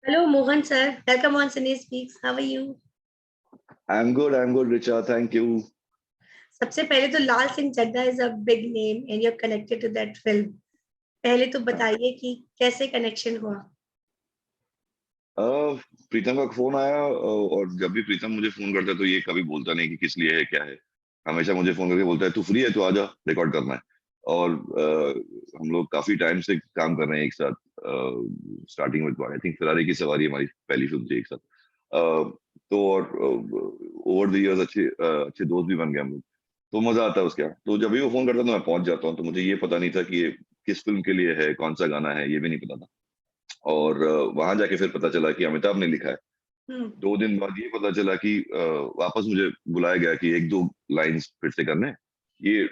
Hello, Mohan sir. Welcome on Cine Speaks. How are you? I'm good, Richa. Thank you. सबसे पहले तो Lal Singh Chadha is a big name and you are connected to that film. पहले तो बताइए कि कैसे connection हुआ. प्रीतम का फोन आया और जब भी प्रीतम मुझे फोन करता है तो ये कभी बोलता नहीं कि किस लिए है क्या है। हमेशा मुझे फोन करके बोलता है तू फ्री है तो आजा रिकॉर्ड करना है। और हम लोग काफी टाइम से काम कर रहे हैं एक साथ। स्टार्टिंग विद आई थिंक फिरारी की सवारी हमारी पहली फिल्म थी एक साथ। तो और ओवर द इयर्स अच्छे दोस्त भी बन गए हम लोग। तो मजा आता है उसके यहाँ। तो जब भी वो फोन करता है तो मैं पहुंच जाता हूँ। तो मुझे ये पता नहीं था कि ये किस फिल्म के लिए है, कौन सा गाना है, ये भी नहीं पता था। और वहां जाके फिर पता चला कि अमिताभ ने लिखा है। हम्म. 2 दिन बाद ये पता चला कि वापस मुझे बुलाया गया कि एक दो लाइंस फिर से करने हैं। ये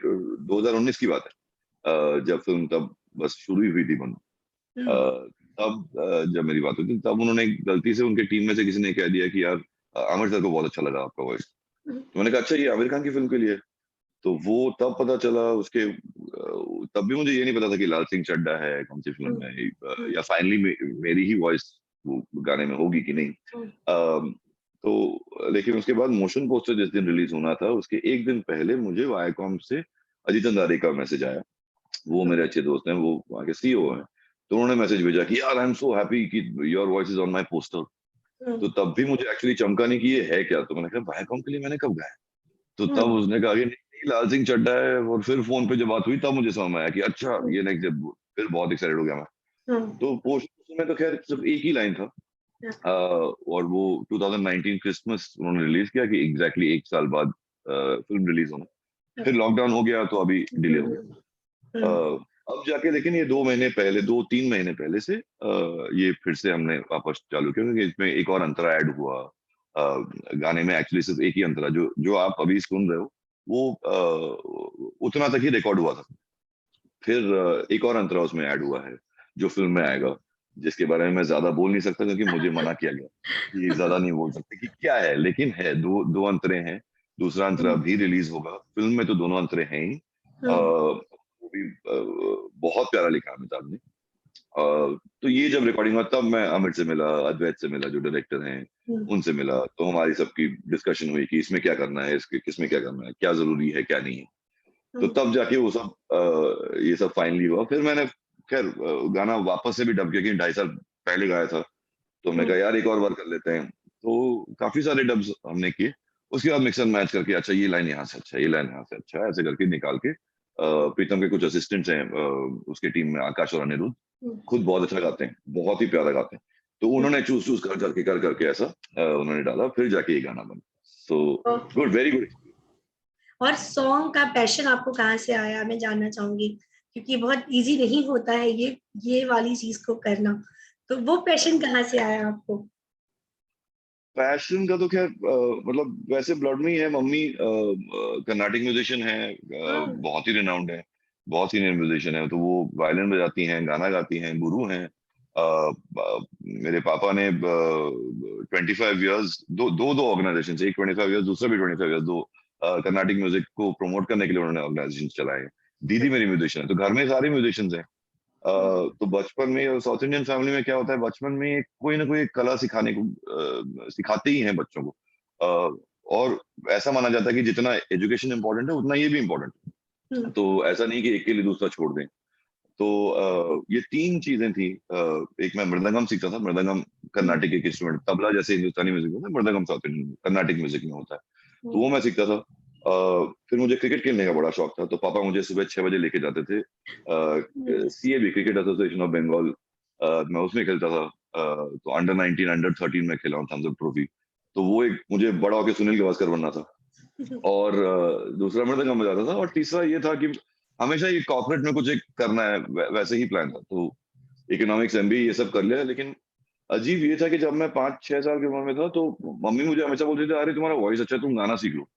2019 की बात है। जब फिल्म तब बस शुरू ही हुई थी बन। हम्म. तब जब मेरी बात हुई थी तब उन्होंने गलती से उनके टीम में से किसी ने कह दिया कि यार आमिर सर को बहुत अच्छा लगा आपका वॉइस। तो मैंने कहा अच्छा ये आमिर खान की फिल्म के लिए है। तो वो तब पता चला उसके तब भी मुझे ये नहीं पता था कि लाल सिंह चड्ढा है कौन सी फिल्म है। या फाइनली मेरी ही वॉइस वो गाने में होगी कि नहीं। तो लेकिन उसके बाद मोशन पोस्टर जिस दिन रिलीज होना था उसके एक दिन पहले मुझे वायाकॉम से अजीत अंदारे का मैसेज आया। वो मेरे अच्छे दोस्त हैं, वो वहाँ के सीईओ हैं। तो उन्होंने मैसेज भेजा कि यार आई एम सो हैप्पी कि your voice is on my poster. तो तब भी मुझे एक्चुअली चमका नहीं कि ये है क्या। तो मैंने कहा वायाकॉम के लिए मैंने कब गाया। तो तब उसने कहा कि नहीं नहीं, लाल सिंह चड्ढा है। और फिर फोन पे जब बात हुई तब मुझे समझ में आया कि अच्छा ये नेक्स्ट। फिर बहुत एक्साइटेड हो गया मैं। तो पोस्टर में तो खैर सिर्फ एक ही लाइन था। और वो 2019 क्रिसमस उन्होंने रिलीज किया कि एग्जैक्टली एक साल बाद फिल्म रिलीज होना। फिर लॉकडाउन हो गया तो अभी डिले हो गया। अब जाके लेकिन ये 2 महीने पहले, 2-3 महीने पहले से ये फिर से हमने वापस चालू किया क्योंकि इसमें एक और अंतरा ऐड हुआ। गाने में एक्चुअली सिर्फ एक ही अंतरा जो आप अभी सुन रहे हो वो उतना तक ही रिकॉर्ड हुआ था। फिर एक और अंतरा उसमें ऐड हुआ है जो फिल्म में आएगा, जिसके बारे में मैं ज्यादा बोल नहीं सकता क्योंकि मुझे मना किया गया कि ज्यादा नहीं बोल सकते कि क्या है। लेकिन है दो दो अंतरे हैं। दूसरा अंतरा भी रिलीज होगा। फिल्म में तो दोनों अंतरे हैं ही। वो भी बहुत प्यारा लिखा है अमिताभ ने। तो ये जब रिकॉर्डिंग हुआ तब मैं आमिर से मिला, अद्वैत से मिला जो डायरेक्टर हैं, उनसे मिला। तो हमारी सबकी डिस्कशन हुई कि इसमें क्या करना है, इसके किसमें क्या करना है, क्या जरूरी है क्या नहीं है। तो तब जाके वो सब ये सब फाइनली हुआ। फिर मैंने खैर गाना वापस से भी डब किया कि 2.5 साल पहले गाया था। तो हमने कहा यार एक और बार कर लेते हैं। तो काफी सारे डब्स हमने किए। उसके बाद मिक्स एंड मैच करके अच्छा ये लाइन यहाँ से अच्छा, ये लाइन यहाँ से अच्छा, ऐसे करके निकाल के प्रीतम के कुछ असिस्टेंट्स हैं उसके टीम में, आकाश और अनिरुद्ध। खुद बहुत अच्छा गाते हैं, बहुत ही प्यारा गाते हैं। तो उन्होंने चूज चूज कर करके ऐसा उन्होंने डाला, फिर जाके ये गाना बना। So okay. Good, very good. और सॉन्ग का पैशन आपको कहाँ से आया, मैं जानना चाहूंगी. क्योंकि बहुत इजी नहीं होता है ये वाली चीज को करना. तो वो पैशन कहाँ से आया आपको? पैशन का तो खैर मतलब वैसे ब्लड में ही है। मम्मी कर्नाटिक म्यूजिशियन है, हाँ. बहुत ही रिनाउंड है, बहुत सीनियर म्यूजिशियन है। तो वो वायलिन बजाती हैं, गाना गाती हैं, गुरु हैं। मेरे पापा ने 25 ईयर्स दो दो दो ऑर्गेनाइजेशन, एक 25 ईयर्स, दूसरा भी 25 ईयर्स, दो कर्नाटिक म्यूजिक को प्रमोट करने के लिए उन्होंने ऑर्गेनाइजेशन चलाए हैं। दीदी मेरी म्यूजिशियन है, तो घर में सारे म्यूजिशियंस हैं। तो बचपन में साउथ इंडियन फैमिली में क्या होता है, बचपन में कोई ना कोई एक कला सिखाने को सिखाते ही हैं बच्चों को। और ऐसा माना जाता है कि जितना एजुकेशन इंपॉर्टेंट है उतना ये भी इम्पोर्टेंट है। तो ऐसा नहीं कि एक के लिए दूसरा छोड़ दें। तो ये तीन चीजें थी। एक मैं मृदंगम सीखता था। मृदंगम कर्नाटिक एक इंस्ट्रूमेंट, तबला जैसे हिंदुस्तानी म्यूजिक में होता है, mridangam south Indian Carnatic music में होता है। तो वो मैं सीखता था। फिर मुझे क्रिकेट खेलने का बड़ा शौक था। तो पापा मुझे सुबह 6 बजे लेके जाते थे CAB, cricket association of Bengal. मैं उसमें खेलता था। तो अंडर 19 अंडर 13 में खेला हूँ थम्स अप ट्रॉफी। तो वो एक मुझे बड़ा होकर सुनील गावस्कर बनना था। और दूसरा मृदंगम बजाता था। और तीसरा ये था कि हमेशा ये कॉर्पोरेट में कुछ एक करना है, वैसे ही प्लान था। तो इकोनॉमिक्स एमबीए ये सब कर लिया। लेकिन अजीब ये था कि जब मैं 5-6 साल की उम्र में था तो मम्मी मुझे हमेशा बोलती थी अरे तुम्हारा वॉइस अच्छा है, तुम गाना सीख लो।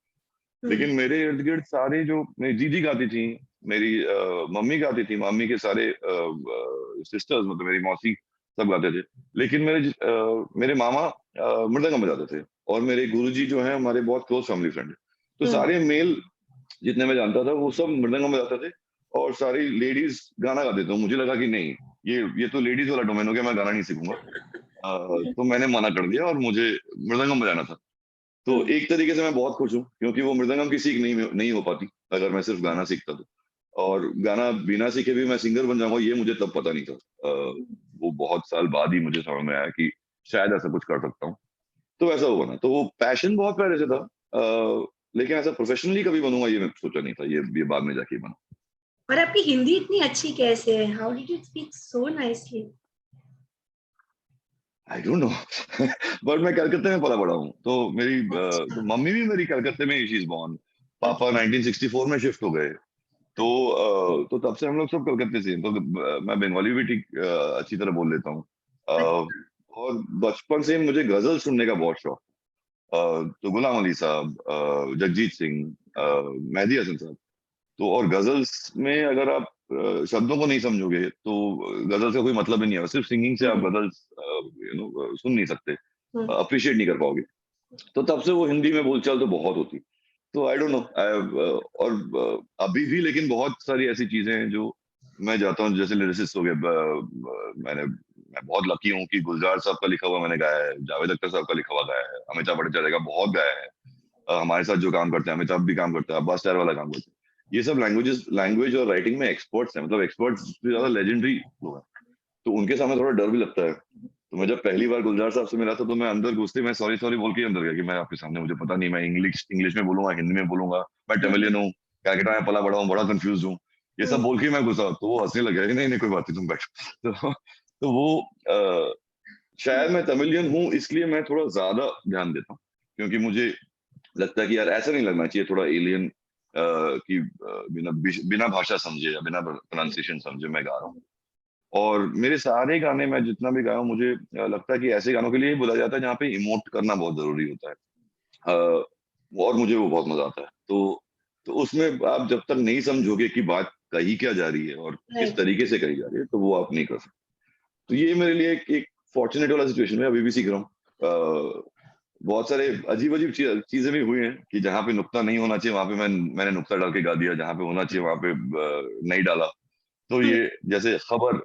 लेकिन मेरे इर्द गिर्द सारे, जो मेरी दीदी गाती थी, मेरी मम्मी गाती थी, मम्मी के सारे सिस्टर्स मतलब मेरी मौसी सब गाते थे। लेकिन मेरे मामा मृदंगम बजाते थे। और मेरे गुरुजी जो हैं हमारे बहुत क्लोज फैमिली फ्रेंड है। तो सारे मेल जितने मैं जानता था वो सब मृदंगम बजाते थे। और सारी लेडीज गाना गाते थे। तो मुझे लगा कि नहीं, ये तो लेडीज वाला डोमेन हो गया, मैं गाना नहीं सीखूंगा। तो मैंने मना कर दिया और मुझे मृदंगम बजाना था। तो एक तरीके से मैं बहुत खुश हूँ, क्योंकि वो मृदंगम की सीख नहीं हो पाती अगर मैं सिर्फ गाना सीखता तो। और गाना बिना सीखे भी मैं सिंगर बन जाऊंगा, ये मुझे तब पता नहीं था। वो बहुत साल बाद ही मुझे समझ में आया कि शायद ऐसा कुछ कर सकता हूँ। तो वैसा हुआ ना, तो वो पैशन बहुत पहले से था। लेकिन ऐसा प्रोफेशनली कभी बनूंगा ये मैं सोचा नहीं था, ये बाद में जाके बना। और आपकी हिंदी इतनी अच्छी कैसे है? How did you speak so nicely? I don't know. But मैं कलकत्ते में पला बड़ा हूँ, तो मेरी तो अच्छा। मम्मी भी मेरी कलकत्ते में, शी इज बॉर्न। पापा ओके। 1964 में शिफ्ट हो गए। तो तो तब से हम लोग सब कलकत्ते से हैं। तो मैं बंगाली भी ठीक अच्छी तरह बोल लेता हूँ। और बचपन से ही मुझे गजल सुनने का बहुत शौक। तो गुलाम अली साहब, जगजीत सिंह, मेहदी हसन साहब। तो और गजल्स में अगर आप शब्दों को नहीं समझोगे तो गजल का कोई मतलब ही नहीं है। सिर्फ सिंगिंग से आप हम्म। गजल्स सुन नहीं सकते, हम्म। अप्रिशिएट नहीं कर पाओगे। तो तब से वो हिंदी में बोलचाल तो बहुत होती। तो आई डोंट नो। और अभी भी लेकिन बहुत सारी ऐसी चीजें हैं जो मैं जाता हूँ, जैसे लिरिसिस्ट हो गए। मैं बहुत लकी हूँ कि गुलजार साहब का लिखा हुआ मैंने गाया है, जावेद अख्तर साहब का लिखा हुआ गाया है, अमिताभ भट्टाचार्य का बहुत गाया है। हमारे साथ जो काम करते हैं, अमिताभ भी काम करता है, अब्बास टायर वाला काम करते हैं। ये सब लैंग्वेज और राइटिंग में एक्सपर्ट्स हैं, मतलब एक्सपर्ट्स से ज्यादा लेजेंडरी लोग हैं। तो उनके सामने थोड़ा डर भी लगता है। तो मैं जब पहली बार गुलजार साहब से मिला था, तो मैं अंदर घुसते मैं सॉरी सॉरी बोल के अंदर गया कि मैं आपके सामने, मुझे पता नहीं, मैं इंग्लिश इंग्लिश में बोलूंगा, हिंदी में बोलूंगा, मैं तमिलियन हूँ, कैलकाटा में पला बड़ा हूँ, बड़ा कंफ्यूज हूँ। ये सब बोल के मैं घुसा, तो वो हंसने लगा कि नहीं नहीं कोई बात नहीं, तुम बैठो। तो वो शायद मैं तमिलियन हूँ इसलिए मैं थोड़ा ज्यादा ध्यान देता हूँ, क्योंकि मुझे लगता है कि यार ऐसा नहीं लगना चाहिए थोड़ा एलियन कि बिना बिना भाषा समझे या बिना प्रोनाउंसिएशन समझे मैं गा रहा हूँ। और मेरे सारे गाने, मैं जितना भी गाया हूँ, मुझे लगता है कि ऐसे गानों के लिए ही बोला जाता है जहाँ पे इमोट करना बहुत जरूरी होता है। अ, और मुझे वो बहुत मजा आता है। तो उसमें आप जब तक नहीं समझोगे कि बात कही क्या जा रही है और किस राइट। तरीके से कही जा रही है, तो वो आप नहीं कर सकते। तो ये मेरे लिए एक फॉर्चुनेट वाला सिचुएशन है, अभी भी सीख रहा हूँ। बहुत सारे अजीब अजीब चीजें भी हुई हैं कि जहाँ पे नुक्ता नहीं होना चाहिए वहां पे मैंने नुक्ता डाल के गा दिया, जहाँ पे होना चाहिए वहां पे नहीं डाला। तो ये जैसे खबर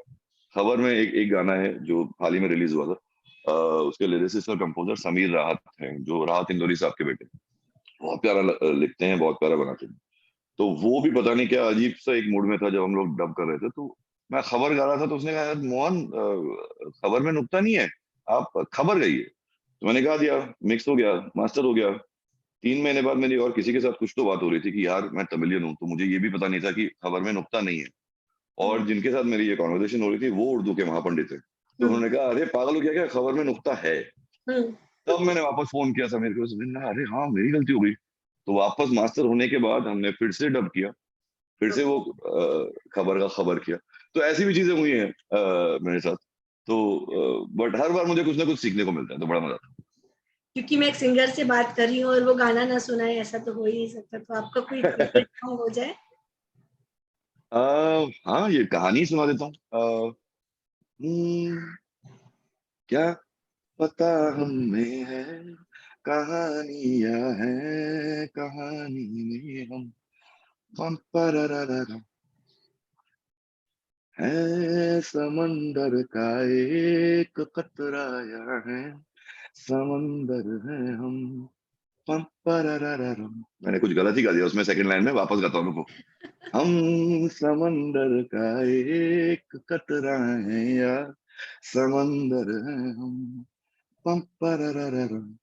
खबर में एक गाना है जो हाल ही में रिलीज हुआ था। उसके लिरिसिस्ट और कंपोजर समीर राहत हैं, जो राहत इंदौरी साहब के बेटे। बहुत प्यारा लिखते हैं, बहुत प्यारा बनाते हैं। तो वो भी पता नहीं क्या अजीब सा एक मूड में था जब हम लोग डब कर रहे थे। तो मैं खबर गा रहा था, तो उसने कहा, यार मोहन, खबर में नुक्ता नहीं है, आप खबर गाइए। तो मैंने गा दिया, मिक्स हो गया, मास्टर हो गया। 3 महीने बाद मेरी और किसी के साथ कुछ तो बात हो रही थी कि यार मैं तमिलियन हूँ, तो मुझे ये भी पता नहीं था कि खबर में नुक्ता नहीं है। और जिनके साथ मेरी ये कॉन्वर्सेशन हो रही थी वो उर्दू के महापंडित थे। तो उन्होंने कहा, अरे पागल हो क्या, खबर में नुक्ता है। तब मैंने वापस फोन किया समीर को, समीर ने कहा, अरे हाँ मेरी गलती हो गई। तो वापस मास्टर होने के बाद हमने फिर से डब किया, फिर से वो खबर का खबर किया। तो ऐसी भी चीजें हुई हैं मेरे साथ। तो बट हर बार मुझे कुछ ना कुछ सीखने को मिलता है, तो बड़ा मजा आता क्योंकि मैं एक सिंगर से बात कर रही हूँ और वो गाना ना सुनाए, ऐसा तो हो ही नहीं सकता। तो आपका कोई है। फेवरेट सॉन्ग हो जाए? हाँ, ये कहानी सुना देता हूँ। हम्म, क्या पता हम में है कहानियां हैं, कहानी में हम। पम परररररम, है समंदर का एक कतरा यहाँ है, समंदर है हम। पम पररररम। मैंने कुछ गलत ही गा दिया उसमें, सेकंड लाइन में वापस गाता हूँ रुको। हम समंदर का एक कतरा है यार, समंदर है हम। पम पररररम।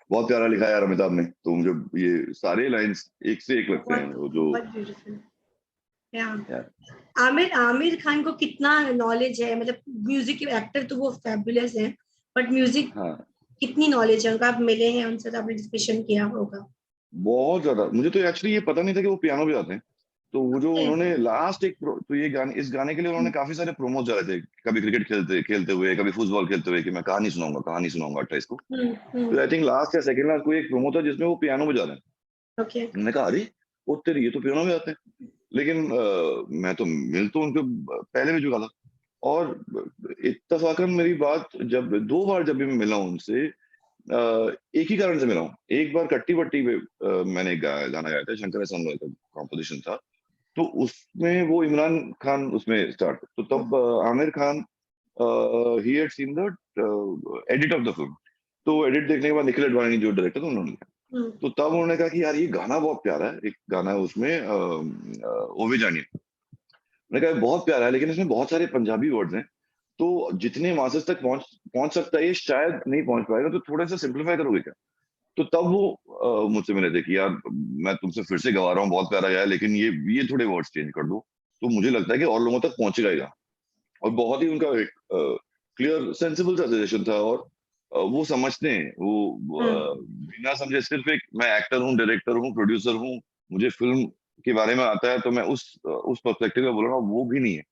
बहुत प्यारा लिखा है यार अमिताभ ने, तो मुझे ये सारे लाइंस एक से एक लगते हैं बहुत वो जो। बहुत ब्यूटीफुल। या यार आमिर आमिर खान को कितना नॉलेज है? मतलब म्यूजिक एक्टर तो वो फैबुलस है, बट म्यूजिक हाँ, कितनी नॉलेज है उनका? आप मिले हैं उनसे तो आपने डिस्कशन किया होगा। बहुत ज्यादा। मुझे तो एक्चुअली ये पता नहीं था कि वो पियानो भी आते हैं। तो वो जो ओके। उन्होंने लास्ट तो ये गाने, इस गाने के लिए उन्होंने काफी सारे प्रोमोज डाले थे, कभी क्रिकेट खेलते खेलते हुए, कभी फुटबॉल खेलते हुए, कि मैं कहानी सुनाऊंगा 28 को। तो आई थिंक लास्ट या सेकंड लास्ट कोई एक प्रोमो था जिसमें वो पियानो बजा रहे हैं। ओके। मैंने कहा, अरे वो तेरी, ये तो पियानो में आते हैं। लेकिन मैं तो मिल तो उनके पहले भी चुका था। और इत्तेफाकन मेरी बात, जब 2 बार जब भी मैं मिला हूं उनसे, एक ही कारण से मिला हूँ। एक बार कट्टी बट्टी पे मैंने गाना गाया था, शंकर एहसान का कॉम्पोजिशन था। तो उसमें वो इमरान खान उसमें स्टार्ट, तो तब Aamir Khan he had seen the edit of the film. तो एडिट देखने के बाद निखिल अडवाणी जो डायरेक्टर थे उन्होंने लिखा। तो तब उन्होंने कहा कि यार ये गाना बहुत प्यारा है, एक गाना है उसमें ओवे जानिए। मैंने कहा बहुत प्यारा है, लेकिन इसमें बहुत सारे पंजाबी वर्ड्स हैं, तो जितने मासेस तक पहुंच पहुंच सकता है ये शायद नहीं पहुंच पाएगा, तो थोड़ा सा सिंप्लीफाई करोगे क्या? तो तब वो मुझसे मिले थे कि यार मैं तुमसे फिर से गवा रहा हूँ, बहुत प्यारा गाया, लेकिन ये थोड़े वर्ड्स चेंज कर दो, तो मुझे लगता है कि और लोगों तक पहुंचेगा ये गाना। और बहुत ही उनका एक क्लियर सेंसिबल सा सजेशन था, और वो समझते हैं, वो बिना समझे सिर्फ एक मैं एक्टर हूँ, डायरेक्टर हूँ, प्रोड्यूसर हूँ, मुझे फिल्म के बारे में आता है, तो मैं उस पर्सपेक्टिव में बोल रहा हूँ, वो भी नहीं है।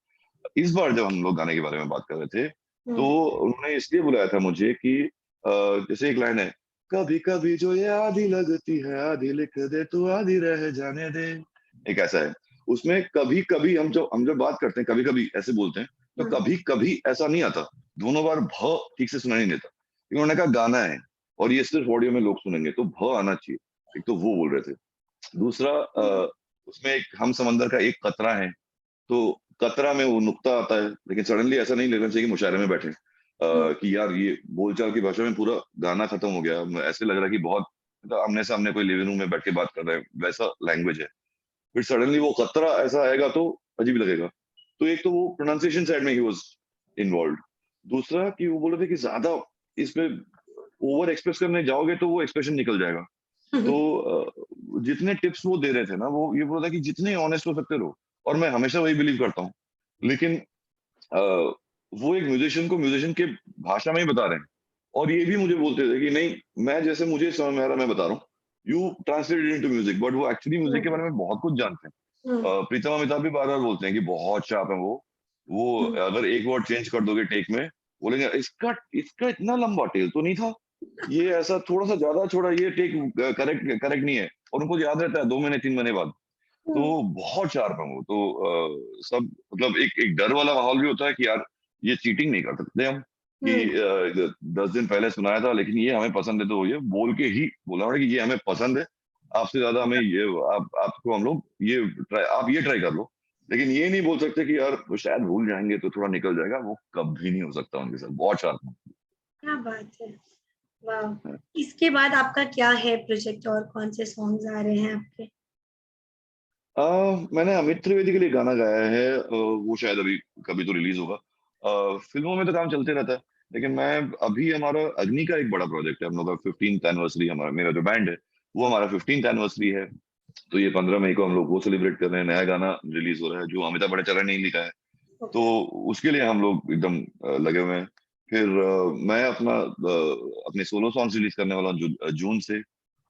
इस बार जब हम लोग गाने के बारे में बात कर रहे थे, तो उन्होंने इसलिए बुलाया था मुझे कि जैसे एक लाइन है, कभी कभी जो ये आधी लगती है, आधी लिख दे तू आधी रह जाने दे, एक ऐसा है। उसमें कभी कभी हम जब बात करते हैं, कभी कभी ऐसे बोलते हैं, तो कभी कभी ऐसा नहीं आता, दोनों बार भ ठीक से सुनाई नहीं देता। उन्होंने कहा गाना है और ये सिर्फ ऑडियो में लोग सुनेंगे, तो भ आना चाहिए। एक तो वो बोल रहे थे। दूसरा उसमें एक हम समंदर का एक कतरा है, तो कतरा में वो नुक्ता आता है, लेकिन सडनली ऐसा नहीं लगना चाहिए कि मुशायरे में बैठे कि यार ये बोलचाल की भाषा में पूरा गाना खत्म हो गया, ऐसे लग रहा है कि बहुत मतलब आमने सामने कोई लिविंग रूम में बैठ के बात कर रहे हैं, वैसा लैंग्वेज है। फिर सडनली वो कतरा ऐसा आएगा तो अजीब लगेगा। तो एक तो वो प्रोनाउंसिएशन साइड में ही वाज इन्वॉल्व। दूसरा कि वो बोल रहे थे कि ज्यादा इसमें ओवर एक्सप्रेस करने जाओगे तो वो एक्सप्रेशन निकल जाएगा। तो जितने टिप्स वो दे रहे थे ना, वो ये बोल रहा था कि जितने ऑनेस्ट हो सकते रहो, और मैं हमेशा वही बिलीव करता हूँ। लेकिन अ, वो एक म्यूजिशियन को म्यूजिशियन के भाषा में ही बता रहे हैं, और ये भी मुझे बोलते थे कि नहीं, मैं जैसे मुझे समझ में आ रहा मैं बता रहा हूँ, you translate it into music, but वो एक्चुअली म्यूजिक के बारे में बहुत कुछ जानते हैं। प्रीतम अमिताभ भी बार बार बोलते हैं कि बहुत शार्प है वो अगर एक वर्ड चेंज कर दोगे टेक में, बोलेंगे इसका इसका इतना लंबा टेल तो नहीं था, ये ऐसा थोड़ा सा ज्यादा छोड़ा, ये टेक करेक्ट करेक्ट नहीं है, और उनको याद रहता है 2 महीने 3 महीने बाद। तो बहुत शार्प है वो तो सब मतलब एक एक डर वाला माहौल भी होता है कि यार ये चीटिंग नहीं कर सकते हम, कि 10 दिन पहले सुनाया था लेकिन ये हमें पसंद है, तो ये बोल के ही बोला उन्होंने कि ये हमें पसंद है, आपसे ज्यादा हमें ये आपको हम लोग ये ट्राई, आप ये ट्राई कर लो। लेकिन ये नहीं बोल सकते कि यार वो शायद भूल जाएंगे तो थोड़ा निकल जाएगा, वो कभी नहीं हो सकता उनके साथ, बहुत शार्प क्या बात है, वाह। है। इसके बाद आपका क्या है प्रोजेक्ट और कौन से सॉन्ग्स आ रहे हैं आपके? मैंने अमित त्रिवेदी के लिए गाना गाया है, वो शायद अभी कभी तो रिलीज होगा। फिल्मों में तो काम चलते रहता है, लेकिन मैं अभी हमारा अग्नि का एक बड़ा प्रोजेक्ट है, हम लोग का 15th एनिवर्सरी, हमारा मेरा जो बैंड है वो हमारा 15th एनिवर्सरी है। तो ये 15 मई को हम लोग वो सेलिब्रेट कर रहे हैं, नया गाना रिलीज हो रहा है जो अमिताभ बच्चन ने ही लिखा है। तो ओके। उसके लिए हम लोग एकदम लगे हुए हैं। फिर मैं अपने सोलो सॉन्ग रिलीज करने वाला हूँ जून से।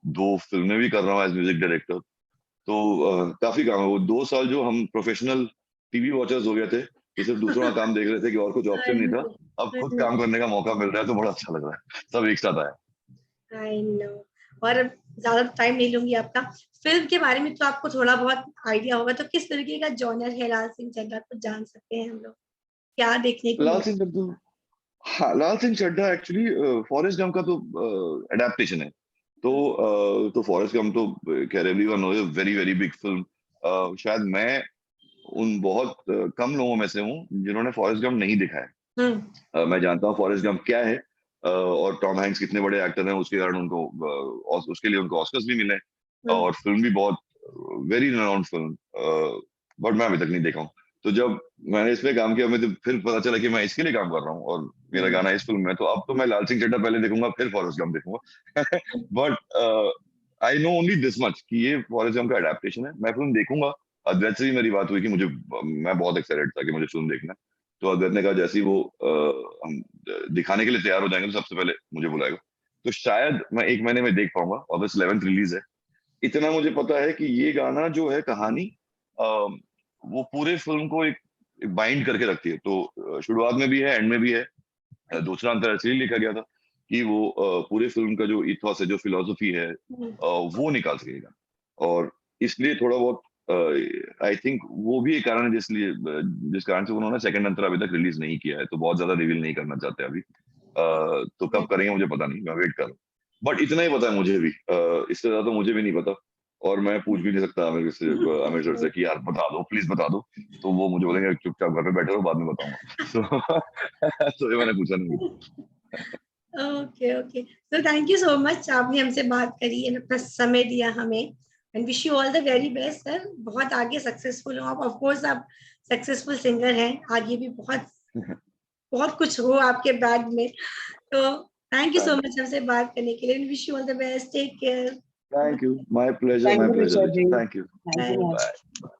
2 फिल्में भी कर रहा हूँ एज म्यूजिक डायरेक्टर। तो काफी काम है, वो 2 साल जो हम प्रोफेशनल टीवी वॉचर्स हो गए थे, कि सिर्फ दूसरों का काम देख रहे थे कि और कुछ ऑप्शन आई नहीं था, नो, अब आई खुद नो, काम करने का मौका मिल रहा है तो बड़ा अच्छा लग रहा है, सब एक साथ आया। I know. और ज्यादा टाइम नहीं लूंगी आपका। फिल्म के बारे में तो आपको थोड़ा बहुत आइडिया होगा, तो किस तरीके का जॉनर है लाल सिंह चड्ढा, कुछ जान सकते हैं हम लोग, क्या देखने को लाल मिले? सिंह चड्ढा, हाँ Lal Singh Chadha actually Forrest Gump का तो एडेप्टेशन है। तो फॉरेस्ट गम तो खैर everyone knows, very very big film. शायद मैं उन बहुत कम लोगों में से हूँ जिन्होंने फॉरेस्ट गम नहीं देखा है। हम्म। मैं जानता हूँ फॉरेस्ट गंप क्या है, और टॉम हैंक्स कितने बड़े एक्टर हैं, उसके कारण उनको उसके लिए उनको ऑस्कर्स भी मिले, और फिल्म भी बहुत वेरी रिनाउंड फिल्म, बट मैं अभी तक नहीं देखा हूँ। तो जब मैंने इस पे काम किया, मुझे फिर पता चला कि मैं इसके लिए काम कर रहा हूँ और मेरा गाना इस फिल्म में है, तो अब तो मैं लाल सिंह चड्ढा पहले देखूंगा फिर फॉरेस्ट गंप देखूंगा। But I know only this much कि ये फॉरेस्ट गंप का अडेप्टेशन है, मैं फिल्म देखूंगा। अद्वैत से भी मेरी बात हुई कि मैं बहुत एक्साइटेड था कि मुझे फिल्म देखना है। तो अद्वैत ने कहा जैसे ही वो हम दिखाने के लिए तैयार हो जाएंगे तो सबसे पहले मुझे बुलाएगा। तो शायद मैं 1 महीने में देख पाऊंगा, अगस्त 11th रिलीज है। इतना मुझे पता है कि ये गाना जो है कहानी वो पूरे फिल्म को एक बाइंड करके रखती है, तो शुरुआत में भी है, एंड में भी है। दूसरा अंतर इसलिए लिखा गया था कि वो पूरे फिल्म का जो इथॉस है, जो फिलोसफी है, वो निकाल सकेगा। और इसलिए थोड़ा बहुत आई थिंक वो भी एक कारण है जिस कारण से उन्होंने सेकंड अंतर अभी तक रिलीज नहीं किया है, तो बहुत ज्यादा रिवील नहीं करना चाहते अभी। तो कब करेंगे मुझे पता नहीं, मैं वेट कर रहा हूँ। बट इतना ही पता है मुझे भी, इससे ज्यादा तो मुझे भी नहीं पता। और मैं पूछ भी नहीं सकता आमिर से, आमिर सर से कि यार बता दो, प्लीज बता दो, तो वो मुझे बोलेंगे चुपचाप घर पे बैठे रहो, बाद में बताऊंगा। तो ये मैंने पूछा नहीं। Okay okay, so thank you so much, आपने हमसे बात करी एंड अपना समय दिया हमें, and wish you all the very best sir, बहुत आगे सक्सेसफुल हो आप, ऑफ कोर्स आप सक्सेसफुल सिंगर हैं, आगे भी बहुत बहुत कुछ हो आपके बैग में, तो thank you so thank much हमसे बात करने के लिए, wish you all the best, take care, thank you, my thank pleasure you Rishabh ji, thank you, thank you bye. Much. Bye.